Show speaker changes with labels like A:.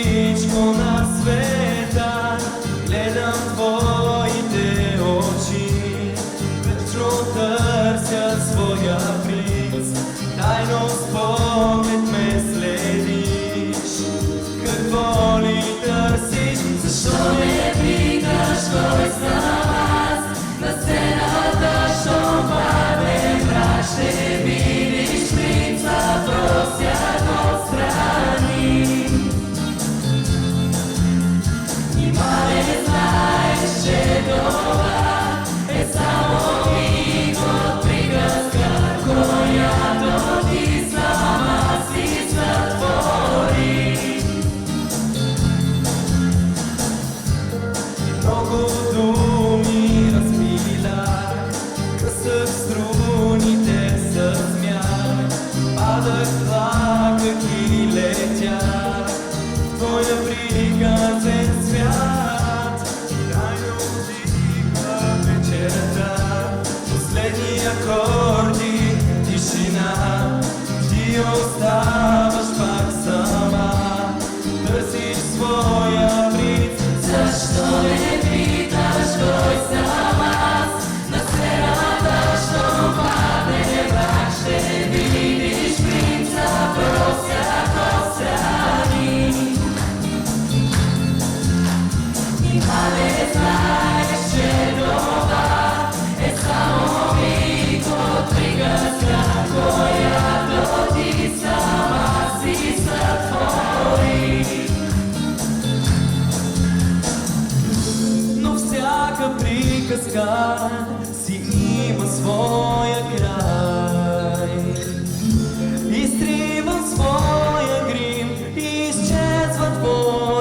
A: всичко на света, гледам твоите очи, вечно търся своя принц, тайно с поглед ме следиш. Какво ли търсиш?
B: Защо не питаш кой съм аз? На сцената, що паде мрак, ще видиш принца, просят отстрани. Нима не знаеш, че това е само миг от приказка, която ти сама си сътвори.
A: Много думи разпилах, късах струните с смях, падах, плаках и летях в твоя приказен свят. Тайно утихва вечерта, последни акорди, тишина, ти оставаш пак сама, търсиш своя принц.
B: Защо не питаш кой съм аз? На сцената, що паде мрак, ще видиш принца, просят отстрани. Нима не знаеш, че това е само миг от приказка, която ти сама си сътвори.
A: Но всяка приказка си има своя край. Изтривам своя грим и изчезва твоя